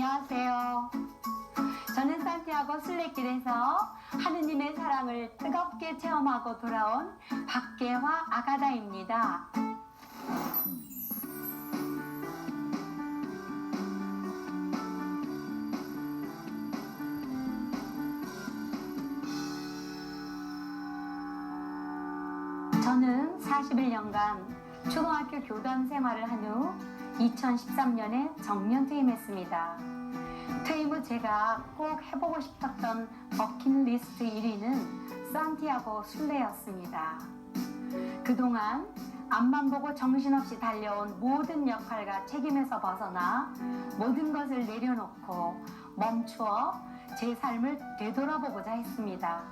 안녕하세요. 저는 산티아고 순례길에서 하느님의 사랑을 뜨겁게 체험하고 돌아온 박계화 아가다입니다. 저는 41년간 초등학교 교단 생활을 한 후 2013년에 정년 퇴임했습니다. 퇴임 후 제가 꼭 해보고 싶었던 버킷리스트 1위는 산티아고 순례였습니다. 그동안 앞만 보고 정신없이 달려온 모든 역할과 책임에서 벗어나 모든 것을 내려놓고 멈추어 제 삶을 되돌아보고자 했습니다.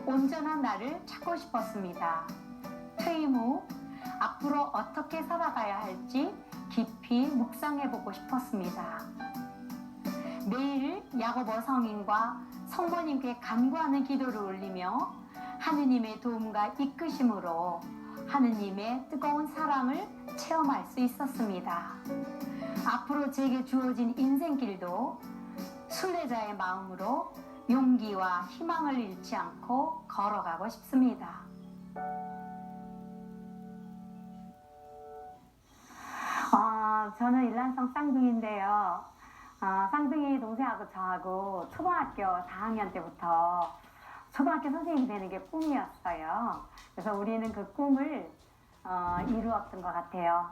온전한 나를 찾고 싶었습니다. 퇴임 후 앞으로 어떻게 살아가야 할지 깊이 묵상해보고 싶었습니다. 매일 야고보 성인과 성모님께 간구하는 기도를 올리며 하느님의 도움과 이끄심으로 하느님의 뜨거운 사랑을 체험할 수 있었습니다. 앞으로 제게 주어진 인생길도 순례자의 마음으로 용기와 희망을 잃지 않고 걸어가고 싶습니다. 저는 일란성 쌍둥이인데요. 쌍둥이 동생하고 저하고 초등학교 4학년 때부터 초등학교 선생님이 되는 게 꿈이었어요. 그래서 우리는 그 꿈을 이루었던 것 같아요.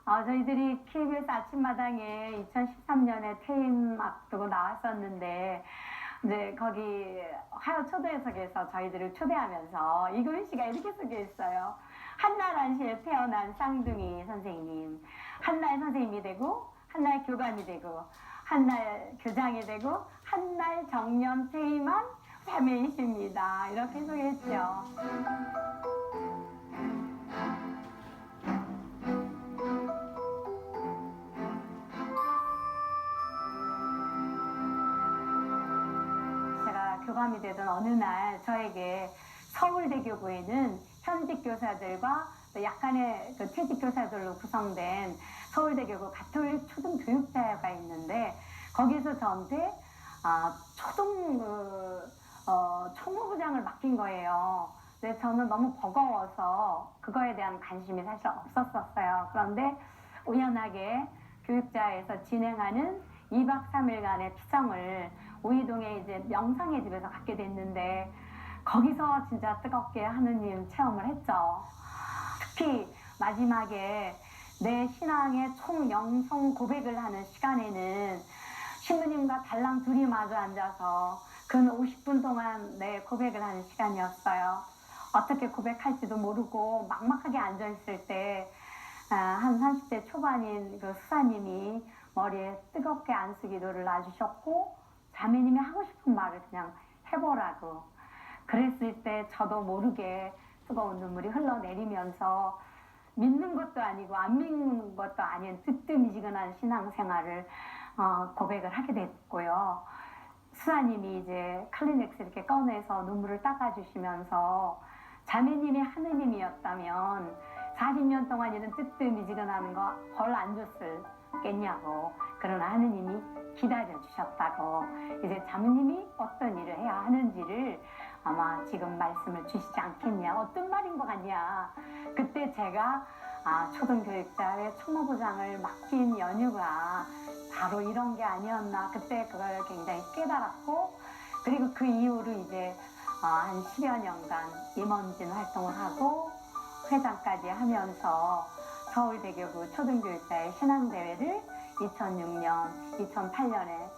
저희들이 KBS 아침마당에 2013년에 퇴임 앞두고 나왔었는데 이제 거기 화요초대석에서 저희들을 초대하면서 이 글씨가 이렇게 쓰여 있어요. 한날 안시에 태어난 쌍둥이 선생님, 한날 선생님이 되고 한날 교관이 되고 한날 교장이 되고 한날 정년 퇴임한 자매이십니다. 이렇게 소개했죠. 제가 교감이 되던 어느 날 저에게 서울대교구에는 현직 교사들과 또 약간의 그 퇴직 교사들로 구성된 서울대교구 가톨릭 초등교육자가 있는데 거기서 저한테 총무부장을 맡긴 거예요. 근데 저는 너무 버거워서 그거에 대한 관심이 사실 없었어요. 그런데 우연하게 교육자에서 진행하는 2박 3일간의 피정을 우이동에 이제 명상의 집에서 갖게 됐는데 거기서 진짜 뜨겁게 하느님 체험을 했죠. 특히 마지막에 내 신앙의 총영성 고백을 하는 시간에는 신부님과 달랑 둘이 마주 앉아서 근 50분 동안 내 고백을 하는 시간이었어요. 어떻게 고백할지도 모르고 막막하게 앉아있을 때 한 30대 초반인 그 수사님이 머리에 뜨겁게 안수기도를 놔주셨고 자매님이 하고 싶은 말을 그냥 해보라고. 그랬을 때 저도 모르게 뜨거운 눈물이 흘러내리면서 믿는 것도 아니고 안 믿는 것도 아닌 뜨뜻미지근한 신앙생활을 고백을 하게 됐고요. 수사님이 이제 클리넥스 이렇게 꺼내서 눈물을 닦아주시면서 자매님이 하느님이었다면 40년 동안 이런 뜨뜻미지근한 거 벌 안 줬을겠냐고. 그러나 하느님이 기다려주셨다고. 이제 자매님이 어떤 일을 해야 하는지를 아마 지금 말씀을 주시지 않겠냐. 어떤 말인 것 같냐. 그때 제가 초등교육자의 총무부장을 맡긴 연유가 바로 이런 게 아니었나. 그때 그걸 굉장히 깨달았고 그리고 그 이후로 이제 한 10여 년간 임원진 활동을 하고 회장까지 하면서 서울대교구 초등교육자의 신앙대회를 2006년, 2008년에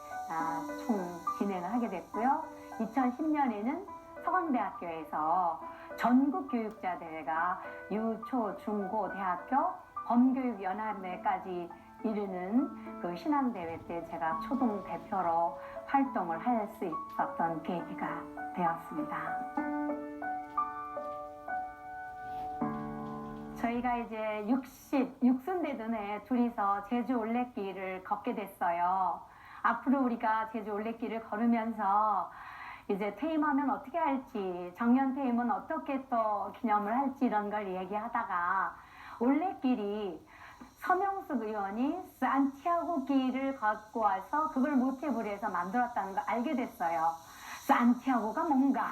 총 진행을 하게 됐고요. 2010년에는 서강대학교에서 전국교육자대회가 유, 초, 중, 고, 대학교 범교육연합회까지 이르는 그 신앙대회 때 제가 초등 대표로 활동을 할 수 있었던 계기가 되었습니다. 저희가 이제 60대던 해 둘이서 제주 올레길을 걷게 됐어요. 앞으로 우리가 제주 올레길을 걸으면서 이제 퇴임하면 어떻게 할지, 정년 퇴임은 어떻게 또 기념을 할지 이런 걸 얘기하다가 올레길이 서명숙 의원이 산티아고 길을 걷고 와서 그걸 모티브로 해서 만들었다는 걸 알게 됐어요. 산티아고가 뭔가?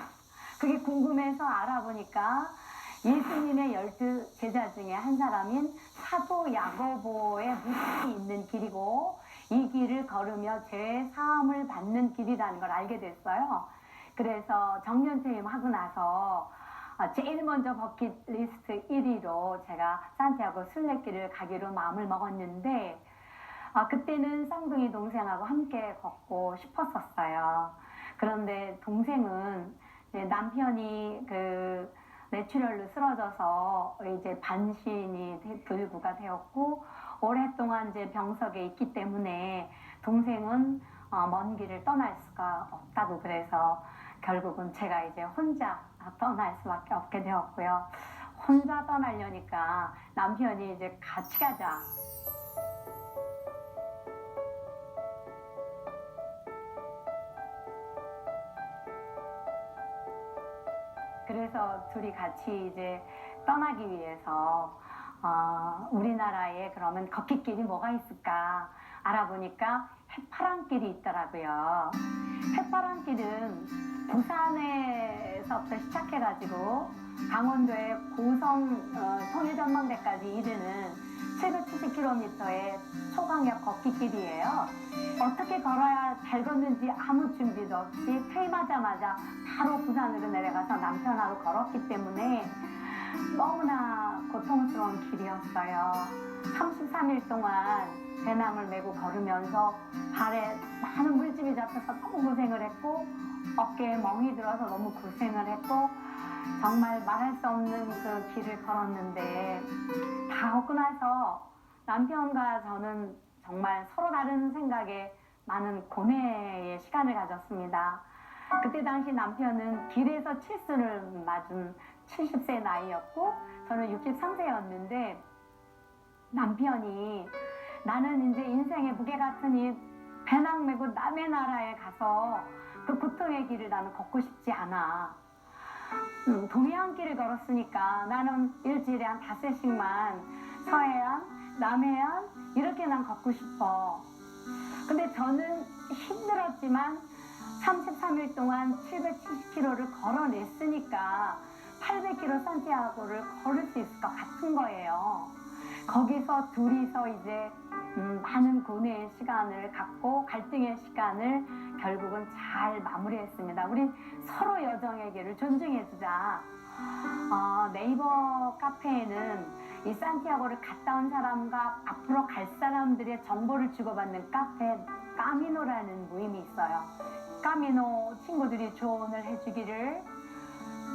그게 궁금해서 알아보니까 예수님의 12제자 중에 한 사람인 사도 야고보의 무덤이 있는 길이고 이 길을 걸으며 죄 사함을 받는 길이라는 걸 알게 됐어요. 그래서 정년퇴임하고 나서 제일 먼저 버킷리스트 1위로 제가 산티아고 순례길을 가기로 마음을 먹었는데 그때는 쌍둥이 동생하고 함께 걷고 싶었었어요. 그런데 동생은 이제 남편이 그 뇌출혈로 쓰러져서 이제 반신이 불구가 되었고 오랫동안 이제 병석에 있기 때문에 동생은 먼 길을 떠날 수가 없다고 그래서 결국은 제가 이제 혼자 떠날 수밖에 없게 되었고요. 혼자 떠나려니까 남편이 이제 같이 가자. 그래서 둘이 같이 이제 떠나기 위해서 우리나라에 그러면 걷기길이 뭐가 있을까 알아보니까 해파랑길이 있더라고요. 해파랑길은 부산에서부터 시작해가지고 강원도의 고성 통일전망대까지 이르는 770km의 초강력 걷기길이에요. 어떻게 걸어야 잘 걷는지 아무 준비도 없이 퇴임하자마자 바로 부산으로 내려가서 남편하고 걸었기 때문에 너무나 고통스러운 길이었어요. 33일 동안 배낭을 메고 걸으면서 발에 많은 물집이 잡혀서 너무 고생을 했고 어깨에 멍이 들어서 너무 고생을 했고 정말 말할 수 없는 그 길을 걸었는데 다 걷고 나서 남편과 저는 정말 서로 다른 생각에 많은 고뇌의 시간을 가졌습니다. 그때 당시 남편은 길에서 칠수를 맞은 70세 나이였고 저는 63세였는데 남편이 나는 이제 인생의 무게 같은 이 배낭 메고 남의 나라에 가서 그 고통의 길을 나는 걷고 싶지 않아. 동해안길을 걸었으니까 나는 일주일에 한 5시간 서해안, 남해안 이렇게 난 걷고 싶어. 근데 저는 힘들었지만 33일 동안 770km를 걸어냈으니까 800km 산티아고를 걸을 수 있을 것 같은 거예요. 거기서 둘이서 이제 많은 고뇌의 시간을 갖고 갈등의 시간을 결국은 잘 마무리했습니다. 우리 서로 여정의 길을 존중해주자. 네이버 카페에는 이 산티아고를 갔다 온 사람과 앞으로 갈 사람들의 정보를 주고받는 카페 까미노라는 모임이 있어요. 까미노 친구들이 조언을 해주기를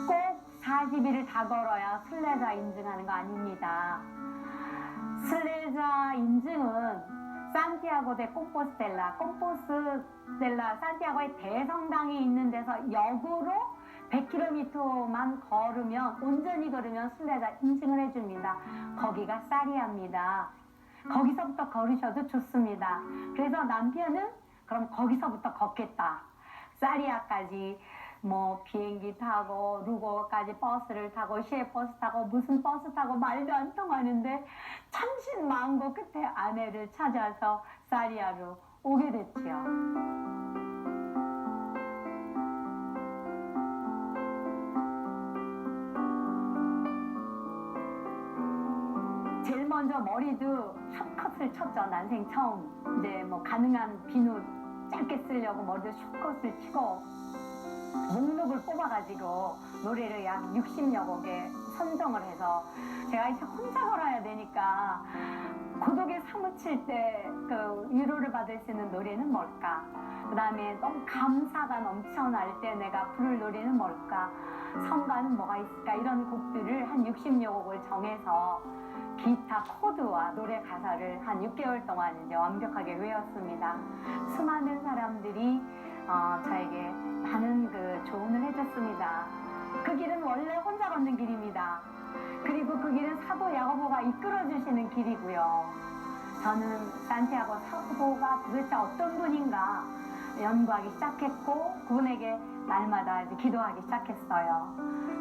꼭 40일을 다 걸어야 순례자 인증하는 거 아닙니다. 순례자 인증은 산티아고 데 콤포스텔라 산티아고의 대성당이 있는 데서 역으로 100km만 걸으면 온전히 걸으면 순례자 인증을 해줍니다. 거기가 사리아입니다. 거기서부터 걸으셔도 좋습니다. 그래서 남편은 그럼 거기서부터 걷겠다. 사리아까지 뭐 비행기 타고 루고까지 버스를 타고 시외버스 타고 무슨 버스 타고 말도 안 통하는데 천신만고 끝에 아내를 찾아서 사리아로 오게 됐지요. 제일 먼저 머리도 숏컷을 쳤죠. 난생 처음. 이제 뭐 가능한 비누 짧게 쓰려고 머리도 숏컷을 치고 목록을 뽑아가지고 노래를 약 60여 곡에 선정을 해서 제가 이제 혼자 걸어야 되니까 고독에 사무칠 때 그 위로를 받을 수 있는 노래는 뭘까? 그 다음에 너무 감사가 넘쳐날 때 내가 부를 노래는 뭘까? 성가는 뭐가 있을까? 이런 곡들을 한 60여 곡을 정해서 기타 코드와 노래 가사를 한 6개월 동안 이제 완벽하게 외웠습니다. 수많은 사람들이 저에게 많은 그 조언을 해줬습니다. 그 길은 원래 혼자 걷는 길입니다. 그리고 그 길은 사도 야고보가 이끌어주시는 길이고요. 저는 산티아고 사도가 도대체 어떤 분인가 연구하기 시작했고 그분에게 날마다 이제 기도하기 시작했어요.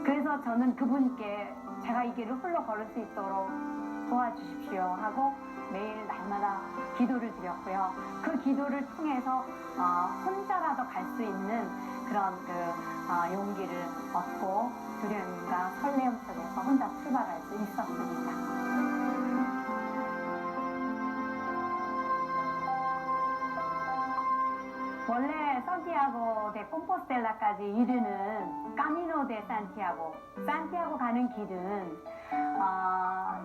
그래서 저는 그분께 제가 이 길을 홀로 걸을 수 있도록 도와주십시오 하고 매일 날마다 기도를 드렸고요. 그 기도를 통해서 혼자라도 갈 수 있는 그런 용기를 얻고 두려움과 설레임 속에서 혼자 출발할 수 있었습니다. 원래 산티아고 데 콤포스텔라까지 이르는 까미노 데 산티아고 가는 길은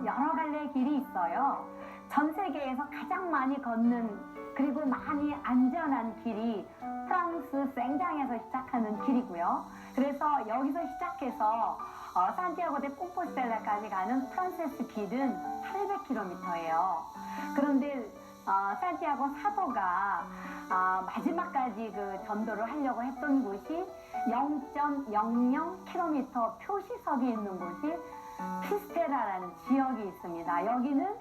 여러 갈래의 길이 있어요. 전 세계에서 가장 많이 걷는 그리고 많이 안전한 길이 프랑스 생장에서 시작하는 길이고요. 그래서 여기서 시작해서 산티아고 데 콤포스텔라까지 가는 프란세스 길은 800km예요. 그런데 산티아고 사도가 마지막까지 그 전도를 하려고 했던 곳이 0.00km 표시석이 있는 곳이 피스테라라는 지역이 있습니다. 여기는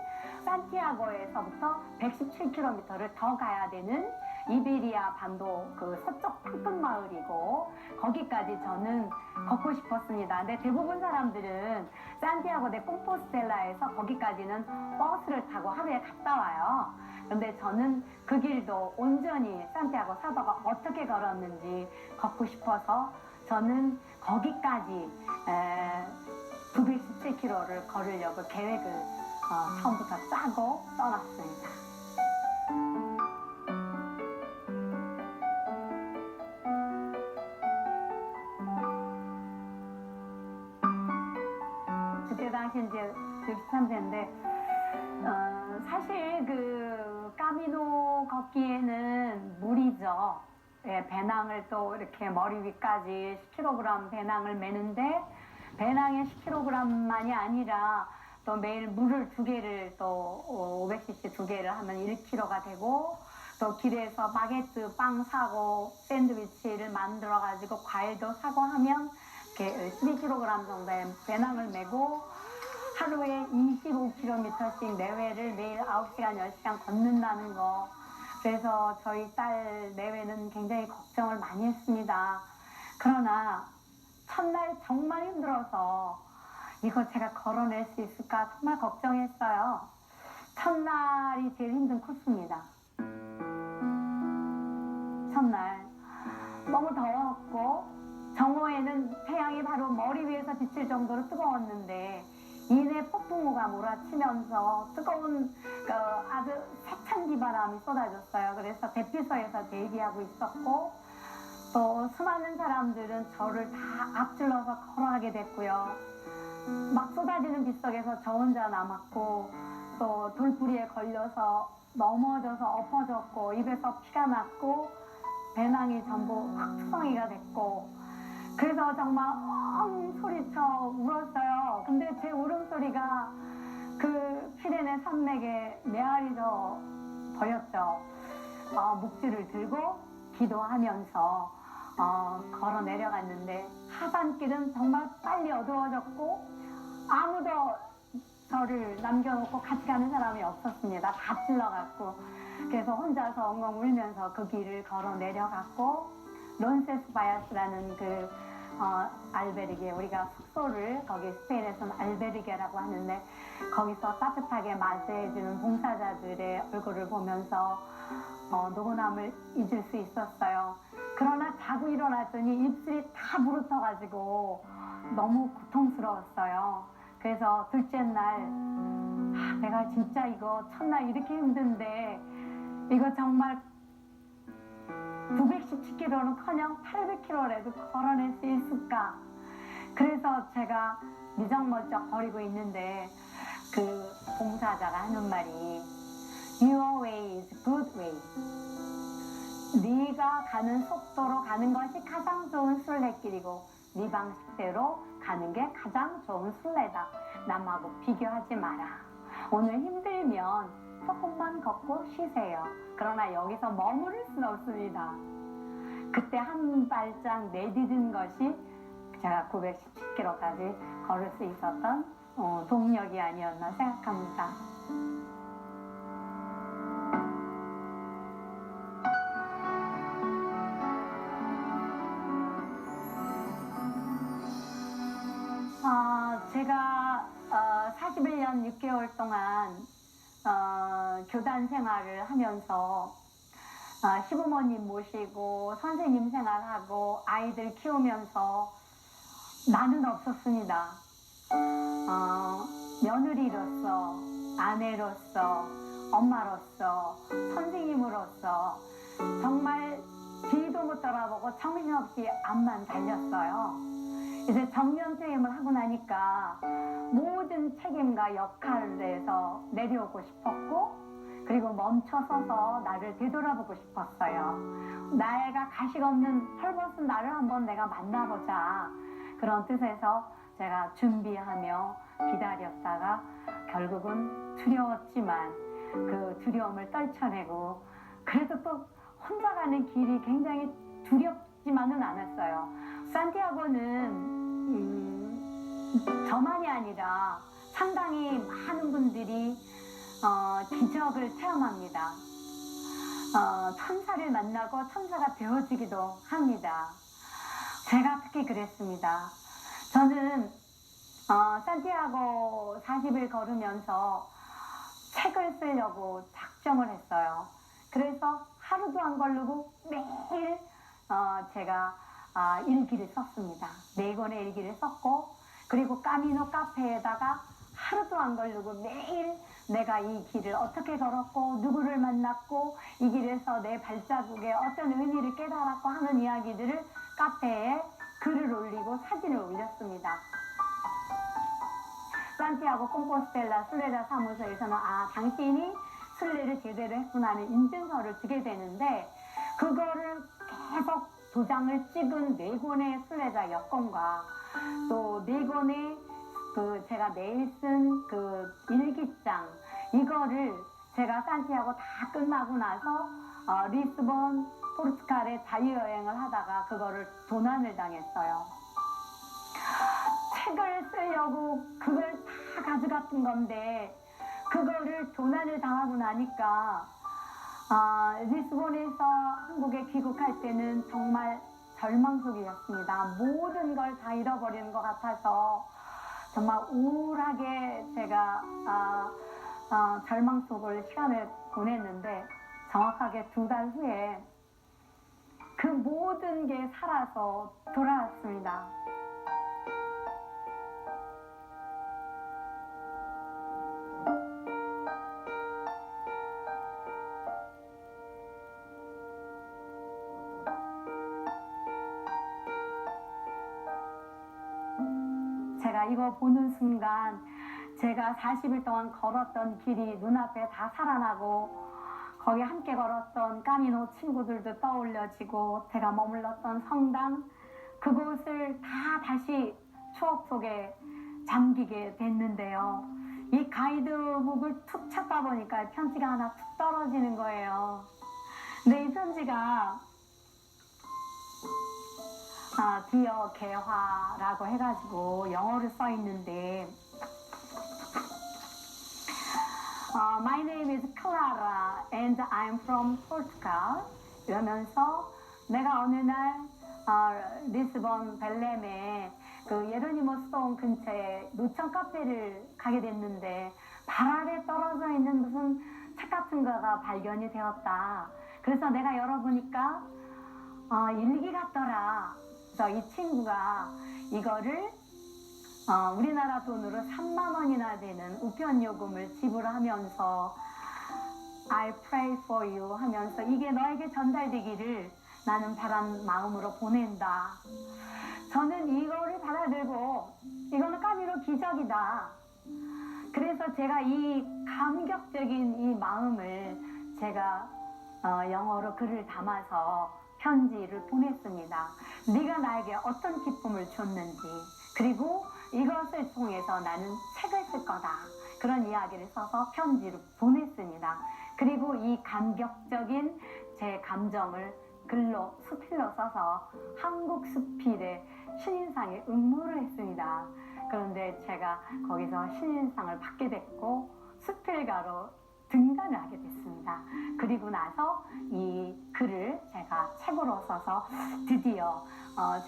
산티아고에서부터 117km를 더 가야 되는 이베리아 반도 그 서쪽 끝 마을이고 거기까지 저는 걷고 싶었습니다. 근데 대부분 사람들은 산티아고 데 콤포스텔라에서 거기까지는 버스를 타고 하루에 갔다 와요. 근데 저는 그 길도 온전히 산티아고 사도가 어떻게 걸었는지 걷고 싶어서 저는 거기까지 917km를 걸으려고 계획을 처음부터 짜고 떠났습니다. 그때 당시 이제 63세인데 사실 그 까미노 걷기에는 무리죠. 예, 배낭을 또 이렇게 머리 위까지 10kg 배낭을 메는데 배낭에 10kg만이 아니라 또 매일 물을 2개를 또 500cc 2개를 하면 1kg가 되고 또 길에서 바게트 빵 사고 샌드위치를 만들어 가지고 과일도 사고 하면 이렇게 12kg 정도의 배낭을 메고 하루에 25km씩 내외를 매일 9시간, 10시간 걷는다는 거. 그래서 저희 딸 내외는 굉장히 걱정을 많이 했습니다. 그러나 첫날 정말 힘들어서 이거 제가 걸어낼 수 있을까 정말 걱정했어요. 첫날이 제일 힘든 코스입니다. 첫날 너무 더웠고 정오에는 태양이 바로 머리 위에서 비칠 정도로 뜨거웠는데 이내 폭풍우가 몰아치면서 뜨거운 아주 세찬 비바람이 쏟아졌어요. 그래서 대피소에서 대기하고 있었고 또 수많은 사람들은 저를 다 앞질러서 걸어가게 됐고요. 막 쏟아지는 빗속에서 저 혼자 남았고 또 돌부리에 걸려서 넘어져서 엎어졌고 입에서 피가 났고 배낭이 전부 흙투성이가 됐고 그래서 정말 소리쳐 울었어요. 근데 제 울음소리가 그 피레네 산맥에 메아리져 버렸죠. 묵지를 들고 기도하면서 걸어 내려갔는데 하산길은 정말 빨리 어두워졌고 아무도 저를 남겨놓고 같이 가는 사람이 없었습니다. 다 찔러갔고 그래서 혼자서 엉엉 울면서 그 길을 걸어 내려갔고 론세스바야스라는 그 알베르게 우리가 숙소를 거기 스페인에서는 알베르게라고 하는데 거기서 따뜻하게 맞이해주는 봉사자들의 얼굴을 보면서 노곤함을 잊을 수 있었어요. 그러나 자고 일어났더니 입술이 다 부르터가지고 너무 고통스러웠어요. 그래서 둘째 날 내가 진짜 이거 첫날 이렇게 힘든데 이거 정말 917km는커녕 800km라도 걸어낼 수 있을까? 그래서 제가 미적머적 거리고 있는데 그 봉사자가 하는 말이 Your way is good way. 네가 가는 속도로 가는 것이 가장 좋은 순례길이고 네 방식대로 가는 게 가장 좋은 순례다. 남하고 비교하지 마라. 오늘 힘들면 조금만 걷고 쉬세요. 그러나 여기서 머무를 수는 없습니다. 그때 한 발짝 내디딘 것이 제가 917km까지 걸을 수 있었던 동력이 아니었나 생각합니다. 제가 41년 6개월 동안 교단 생활을 하면서 시부모님 모시고 선생님 생활하고 아이들 키우면서 나는 없었습니다. 며느리로서, 아내로서, 엄마로서, 선생님으로서 정말 뒤도 못 돌아보고 정신없이 앞만 달렸어요. 이제 정년퇴임을 하고 나니까 모든 책임과 역할에서 내려오고 싶었고, 그리고 멈춰서서 나를 되돌아보고 싶었어요. 나이가 가식 없는 헐벗은 나를 한번 내가 만나보자. 그런 뜻에서 제가 준비하며 기다렸다가 결국은 두려웠지만 그 두려움을 떨쳐내고, 그래도 또 혼자 가는 길이 굉장히 두렵지만은 않았어요. 산티아고는 저만이 아니라 상당히 많은 분들이 기적을 체험합니다. 천사를 만나고 천사가 되어지기도 합니다. 제가 특히 그랬습니다. 저는 산티아고 40일 걸으면서 책을 쓰려고 작정을 했어요. 그래서 하루도 안 걸르고 매일 제가 일기를 썼습니다. 4권의 일기를 썼고, 그리고 까미노 카페에다가 하루도 안 걸르고 매일 내가 이 길을 어떻게 걸었고 누구를 만났고 이 길에서 내 발자국에 어떤 의미를 깨달았고 하는 이야기들을 카페에 글을 올리고 사진을 올렸습니다. 산티아고 콤포스텔라 순례자 사무소에서는 당신이 순례를 제대로 했구나 하는 인증서를 주게 되는데, 그거를 계속 도장을 찍은 4권의 순례자 여권과 또 4권의 제가 매일 쓴 그 일기장, 이거를 제가 산티아고 다 끝나고 나서 리스본, 포르투갈에 자유여행을 하다가 그거를 도난을 당했어요. 책을 쓰려고 그걸 다 가져갔던 건데, 그거를 도난을 당하고 나니까 리스본에서 한국에 귀국할 때는 정말 절망 속이었습니다. 모든 걸 다 잃어버리는 것 같아서 정말 우울하게 제가 절망 속을 시간을 보냈는데, 정확하게 2달 후에 그 모든 게 살아서 돌아왔습니다. 제가 이거 보는 순간 제가 40일 동안 걸었던 길이 눈앞에 다 살아나고, 거기 함께 걸었던 까미노 친구들도 떠올려지고, 제가 머물렀던 성당, 그곳을 다 다시 추억 속에 잠기게 됐는데요. 이 가이드북을 툭 찾다 보니까 편지가 하나 툭 떨어지는 거예요. 근데 이 편지가 디어 개화라고 해가지고 영어로 써 있는데, My name is Clara and I'm from Portugal. 이러면서 내가 어느 날 리스본 벨렘에 그 예로니모스동 근처에 노천 카페를 가게 됐는데, 발 아래 떨어져 있는 무슨 책 같은 거가 발견이 되었다. 그래서 내가 열어보니까 일기 같더라. 그래서 이 친구가 이거를 우리나라 돈으로 3만 원이나 되는 우편 요금을 지불하면서 I pray for you 하면서 이게 너에게 전달되기를 나는 바란 마음으로 보낸다. 저는 이거를 받아들고 이거는 까미노 기적이다. 그래서 제가 이 감격적인 이 마음을 제가 영어로 글을 담아서 편지를 보냈습니다. 네가 나에게 어떤 기쁨을 줬는지, 그리고 이것을 통해서 나는 책을 쓸 거다. 그런 이야기를 써서 편지를 보냈습니다. 그리고 이 감격적인 제 감정을 글로 수필로 써서 한국 수필에 신인상에 응모를 했습니다. 그런데 제가 거기서 신인상을 받게 됐고 수필가로 등단을 하게 됐습니다. 그리고 나서 이 글을 제가 책으로 써서 드디어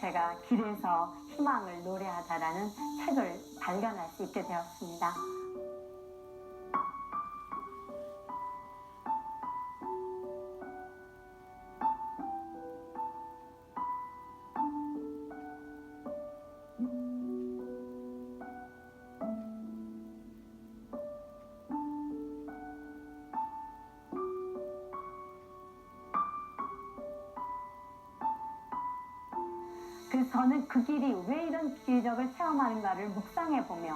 제가 길에서 희망을 노래하다라는 책을 발견할 수 있게 되었습니다. 그래서 저는 그 길이 왜 이런 기적을 체험하는가를 묵상해 보면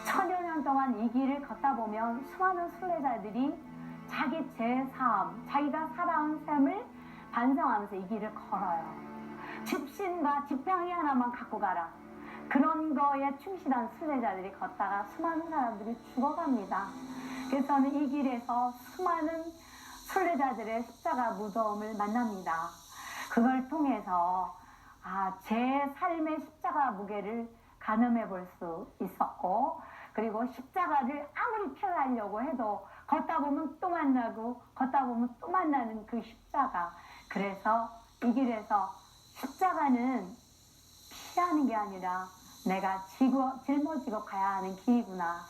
천여 년 동안 이 길을 걷다 보면 수많은 순례자들이 자기 제삶, 자기가 살아온 삶을 반성하면서 이 길을 걸어요. 집신과 지팡이 하나만 갖고 가라. 그런 거에 충실한 순례자들이 걷다가 수많은 사람들이 죽어갑니다. 그래서 저는 이 길에서 수많은 순례자들의 십자가 무덤을 만납니다. 그걸 통해서 제 삶의 십자가 무게를 가늠해 볼 수 있었고, 그리고 십자가를 아무리 피하려고 해도 걷다 보면 또 만나고 걷다 보면 또 만나는 그 십자가. 그래서 이 길에서 십자가는 피하는 게 아니라 내가 짊어지고 가야 하는 길이구나.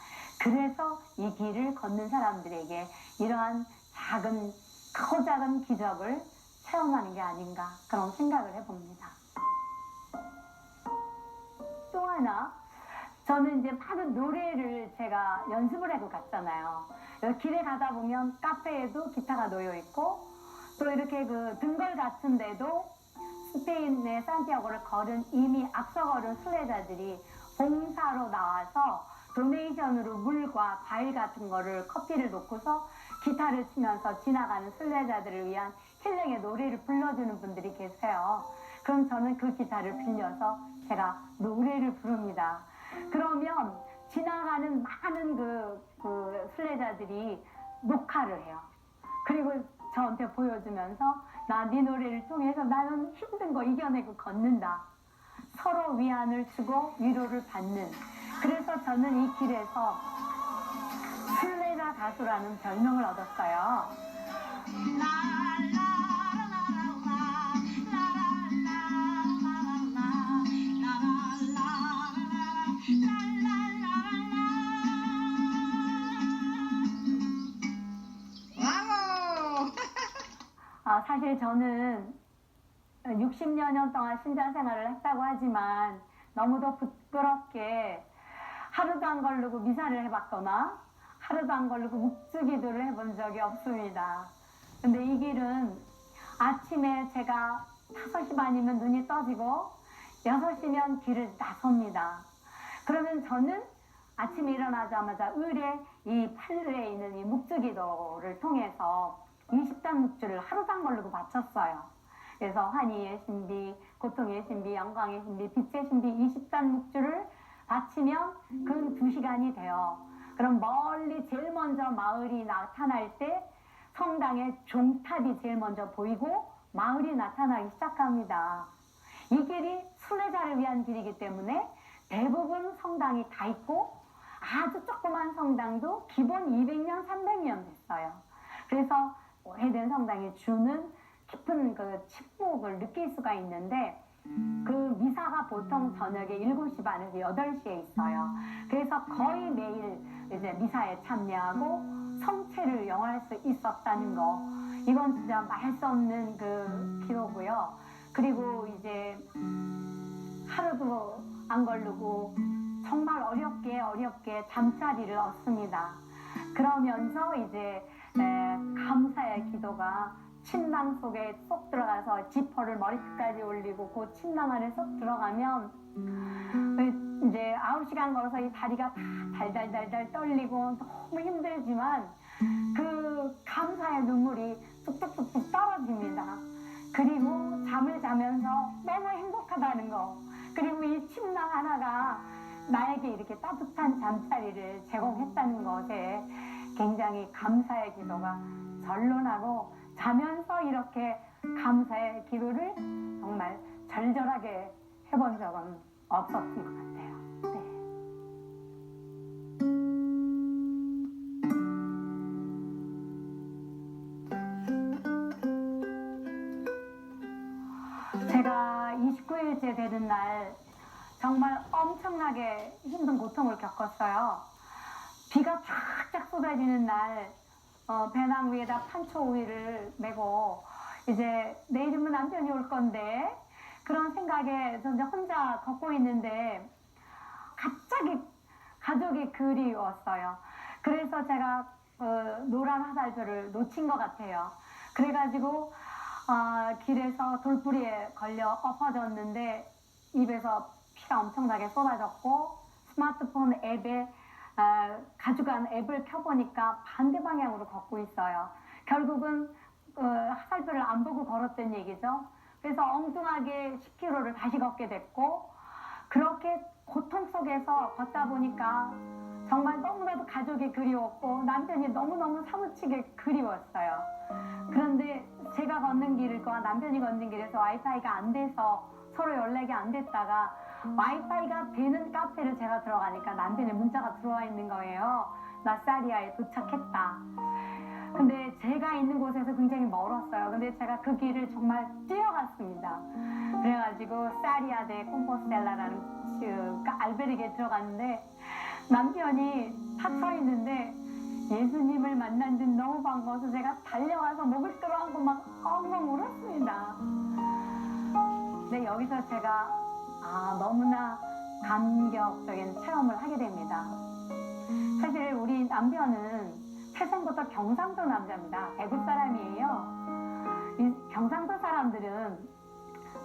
그래서 이 길을 걷는 사람들에게 이러한 크고 작은 기적을 체험하는 게 아닌가, 그런 생각을 해봅니다. 또 하나, 저는 이제 많은 노래를 제가 연습을 하고 갔잖아요. 길에 가다 보면 카페에도 기타가 놓여 있고, 또 이렇게 그 등걸 같은 데도 스페인의 산티아고를 걸은 이미 앞서 걸은 순례자들이 봉사로 나와서 도네이션으로 물과 과일 같은 거를, 커피를 놓고서 기타를 치면서 지나가는 순례자들을 위한 힐링의 노래를 불러주는 분들이 계세요. 그럼 저는 그 기타를 빌려서 제가 노래를 부릅니다. 그러면 지나가는 많은 그 순례자들이 녹화를 해요. 그리고 저한테 보여주면서 나 네 노래를 통해서 나는 힘든 거 이겨내고 걷는다. 서로 위안을 주고 위로를 받는. 그래서 저는 이 길에서 순례자 가수라는 별명을 얻었어요. 사실 저는 60여 년 동안 신자 생활을 했다고 하지만 너무도 부끄럽게 하루도 안 걸르고 미사를 해봤거나 하루도 안 걸르고 묵주기도를 해본 적이 없습니다. 근데 이 길은 아침에 제가 5시 반이면 눈이 떠지고 6시면 길을 나섭니다. 그러면 저는 아침에 일어나자마자 을에 이 판례에 있는 이 묵주기도를 통해서 20단 묵주를 하루도 안 걸르고 마쳤어요. 그래서 환희의 신비, 고통의 신비, 영광의 신비, 빛의 신비 20단 묵주를 바치면 그 2시간이 돼요. 그럼 멀리 제일 먼저 마을이 나타날 때 성당의 종탑이 제일 먼저 보이고 마을이 나타나기 시작합니다. 이 길이 순례자를 위한 길이기 때문에 대부분 성당이 다 있고 아주 조그만 성당도 기본 200년, 300년 됐어요. 그래서 오래된 성당이 주는 깊은 그 침묵을 느낄 수가 있는데 그 미사가 보통 저녁에 7시 반에서 8시에 있어요. 그래서 거의 매일 이제 미사에 참여하고 성체를 영화할 수 있었다는 거, 이건 진짜 말할 수 없는 그 기로고요. 그리고 이제 하루도 안 걸르고 정말 어렵게 잠자리를 얻습니다. 그러면서 이제 감사의 기도가 침낭 속에 쏙 들어가서 지퍼를 머리끝까지 올리고 그 침낭 안에 쏙 들어가면 이제 9시간 걸어서 이 다리가 다 달달달달 떨리고 너무 힘들지만 그 감사의 눈물이 뚝뚝뚝뚝 떨어집니다. 그리고 잠을 자면서 너무 행복하다는 거, 그리고 이 침낭 하나가 나에게 이렇게 따뜻한 잠자리를 제공했다는 것에 굉장히 감사의 기도가 절로 나고, 자면서 이렇게 감사의 기도를 정말 절절하게 해본 적은 없었던 것 같아요. 네. 제가 29일째 되는 날 정말 엄청나게 힘든 고통을 겪었어요. 비가 쫙쫙 쏟아지는 날 배낭 위에다 판초 우위를 메고 이제 내일이면 남편이 올 건데, 그런 생각에 저 이제 혼자 걷고 있는데 갑자기 가족이 그리웠어요. 그래서 제가 노란 화살표를 놓친 것 같아요. 그래가지고 길에서 돌부리에 걸려 엎어졌는데 입에서 피가 엄청나게 쏟아졌고 스마트폰 앱에 가져간 앱을 켜보니까 반대 방향으로 걷고 있어요. 결국은 화살표를 안 보고 걸었던 얘기죠. 그래서 엉뚱하게 10km를 다시 걷게 됐고 그렇게 고통 속에서 걷다 보니까 정말 너무나도 가족이 그리웠고 남편이 너무너무 사무치게 그리웠어요. 그런데 제가 걷는 길과 남편이 걷는 길에서 와이파이가 안 돼서 서로 연락이 안 됐다가 와이파이가 되는 카페를 제가 들어가니까 남편의 문자가 들어와 있는 거예요. 나 사리아에 도착했다. 근데 제가 있는 곳에서 굉장히 멀었어요. 근데 제가 그 길을 정말 뛰어갔습니다. 그래가지고 사리아 데 콤포스텔라라는 알베르게에 들어갔는데 남편이 탁 서 있는데 예수님을 만난 지 너무 반가워서 제가 달려가서 목을 끌어안고 막 엉엉 울었습니다. 근데 여기서 제가 너무나 감격적인 체험을 하게 됩니다. 사실 우리 남편은 태생부터 경상도 남자입니다. 대구 사람이에요. 이 경상도 사람들은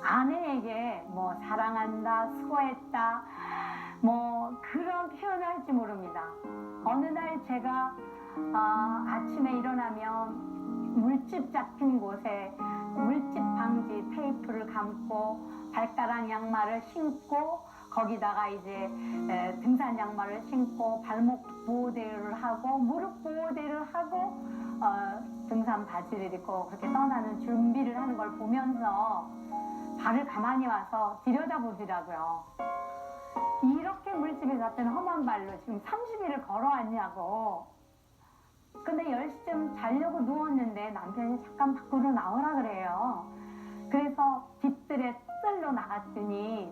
아내에게 뭐 사랑한다, 수고했다, 뭐 그런 표현을 할지 모릅니다. 어느 날 제가 아침에 일어나면 물집 잡힌 곳에 물집 방지 테이프를 감고 발가락 양말을 신고 거기다가 이제 등산 양말을 신고 발목 보호대를 하고 무릎 보호대를 하고 등산 바지를 입고 그렇게 떠나는 준비를 하는 걸 보면서 발을 가만히 와서 들여다보더라고요. 이렇게 물집이 잡힌 험한 발로 지금 30일을 걸어왔냐고. 근데 10시쯤 자려고 누웠는데 남편이 잠깐 밖으로 나오라 그래요. 그래서 뒷뜰에 뜰로 나갔더니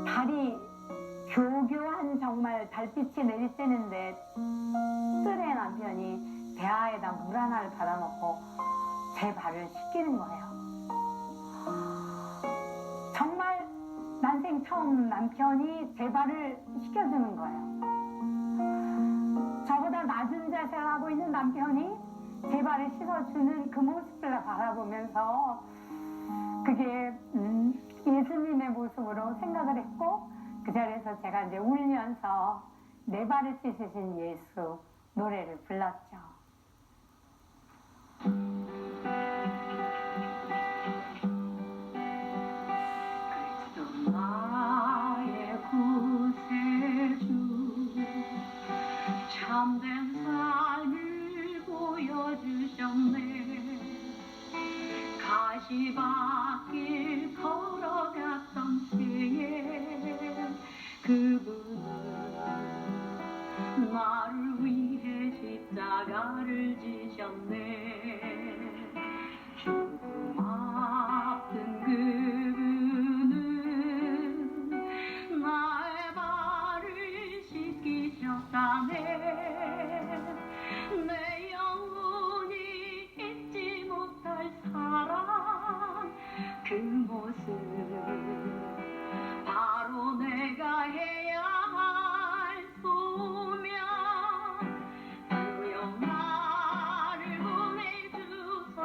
달이 교교한 정말 달빛이 내릴 때는데 뜰에 남편이 대야에다 물 하나를 받아놓고 제 발을 씻기는 거예요. 정말 난생 처음 남편이 제 발을 씻겨주는 거예요. 저보다 낮은 자세를 하고 있는 남편이 제 발을 씻어주는 그 모습을 바라보면서 그게 예수님의 모습으로 생각을 했고 그 자리에서 제가 이제 울면서 내 발을 씻으신 예수 노래를 불렀죠. 그리스도 나의 구세주 참된 삶을 보여주셨네. 가시밭길 걸어갔던 때에 그분은 나를 위해 십자가를 지셨네. 죽음 앞둔 그분은 나의 발을 씻기셨다네. 내 영혼이 잊지 못할 사랑 그 모습 바로 내가 해야 할 소명. 주여 나를 보내주소서.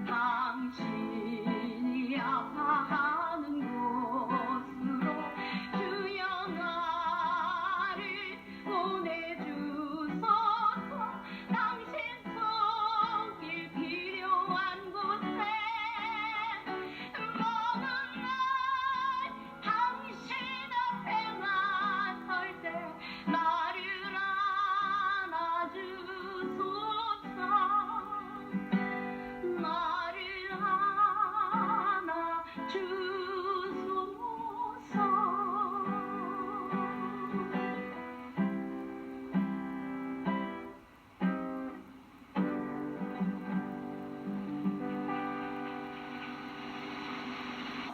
당신이 아파하는 곳으로 주여 나를 보내주소서. 당신 손길 필요한 곳에 모든 날 당신 앞에 나설 때 나를 안아주소서. 나를 안아주소서.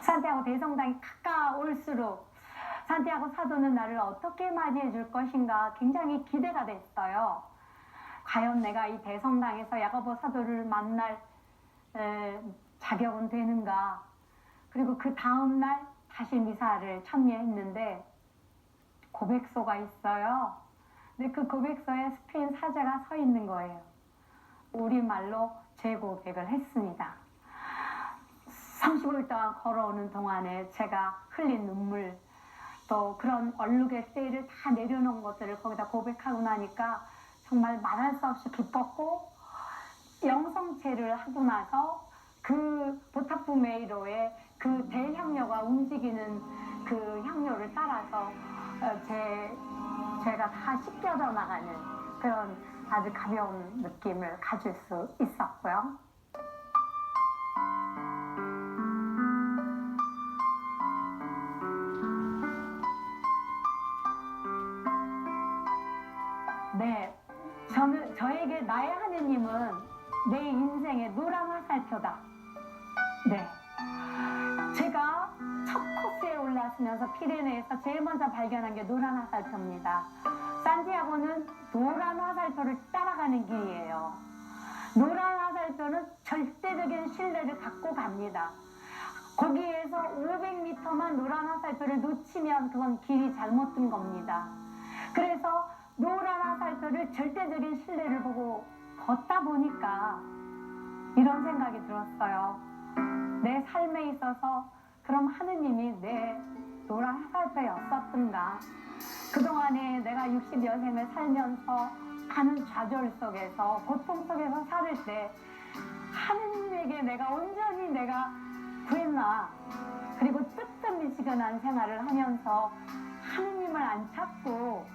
산티아고 대성당이 가까울수록 산티아고 사도는 나를 어떻게 맞이해 줄 것인가 굉장히 기대가 됐어요. 과연 내가 이 대성당에서 야고보 사도를 만날 자격은 되는가. 그리고 그 다음날 다시 미사를 참여했는데 고백소가 있어요. 근데 그 고백소에 스페인 사제가 서 있는 거예요. 우리말로 재고백을 했습니다. 30일 동안 걸어오는 동안에 제가 흘린 눈물, 또 그런 얼룩의 세일을 다 내려놓은 것들을 거기다 고백하고 나니까 정말 말할 수 없이 기뻤고, 영성체를 하고 나서 그 보타프 메이로의 그 대향료가 움직이는 그 향료를 따라서 제가 다 씻겨져 나가는 그런 아주 가벼운 느낌을 가질 수 있었고요. 네, 저에게 나의 하느님은 내 인생의 노란 화살표다. 네, 제가 첫 코스에 올라서면서 피레네에서 제일 먼저 발견한 게 노란 화살표입니다. 산티아고는 노란 화살표를 따라가는 길이에요. 노란 화살표는 절대적인 신뢰를 갖고 갑니다. 거기에서 500m만 노란 화살표를 놓치면 그건 길이 잘못된 겁니다. 그래서 노란 화살표를 절대적인 신뢰를 보고 걷다 보니까 이런 생각이 들었어요. 내 삶에 있어서 그럼 하느님이 내 노란 화살표였었던가. 그동안에 내가 60여 생을 살면서 많은 좌절 속에서, 고통 속에서 살을 때 하느님에게 내가 온전히 구했나. 그리고 뜨뜻미지근한 생활을 하면서 하느님을 안 찾고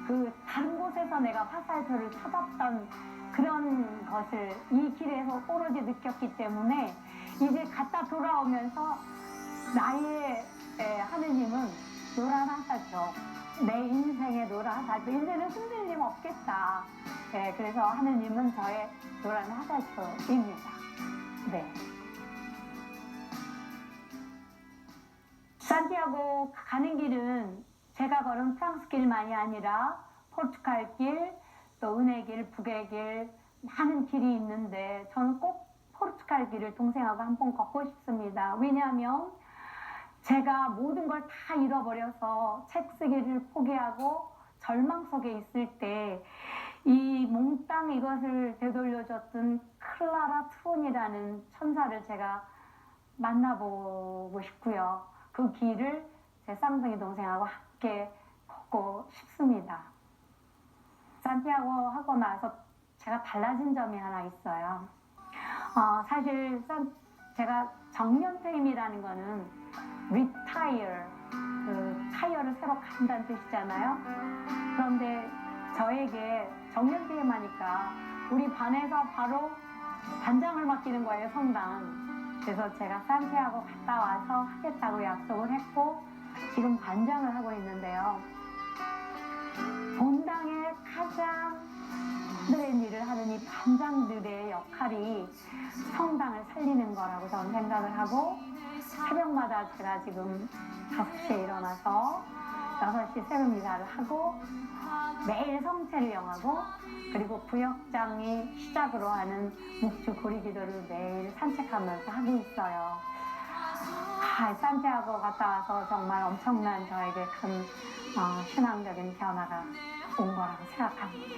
그 다른 곳에서 내가 화살표를 찾았던 그런 것을 이 길에서 오로지 느꼈기 때문에 이제 갔다 돌아오면서 나의 하느님은 노란 화살표, 내 인생의 노란 화살표, 이제는 흔들림 없겠다. 그래서 하느님은 저의 노란 화살표입니다. 네. 산티아고 가는 길은 제가 걸은 프랑스 길만이 아니라 포르투갈 길, 또 은혜길, 북의 길, 많은 길이 있는데 저는 꼭 포르투갈 길을 동생하고 한번 걷고 싶습니다. 왜냐하면 제가 모든 걸 다 잃어버려서 책 쓰기를 포기하고 절망 속에 있을 때 이 몽땅 이것을 되돌려줬던 클라라 트론이라는 천사를 제가 만나보고 싶고요. 그 길을 제 쌍둥이 동생하고 함께 걷고 싶습니다. 산티아고 하고 나서 제가 달라진 점이 하나 있어요. 사실 제가 정년퇴임이라는 거는 retire, 타이어를 새로 간다는 뜻이잖아요. 그런데 저에게 정년퇴임하니까 우리 반에서 바로 반장을 맡기는 거예요, 성당. 그래서 제가 산티아고 갔다 와서 하겠다고 약속을 했고 지금 반장을 하고 있는데요. 본당의 가장 들의 일을 하는 이 반장들의 역할이 성당을 살리는 거라고 저는 생각을 하고, 새벽마다 제가 지금 5시에 일어나서 6시 새벽 미사를 하고 매일 성체를 영하고, 그리고 구역장이 시작으로 하는 묵주 고리기도를 매일 산책하면서 하고 있어요. 산티아고 갔다 와서 정말 엄청난 저에게 큰 신앙적인 변화가 온 거라고 생각합니다.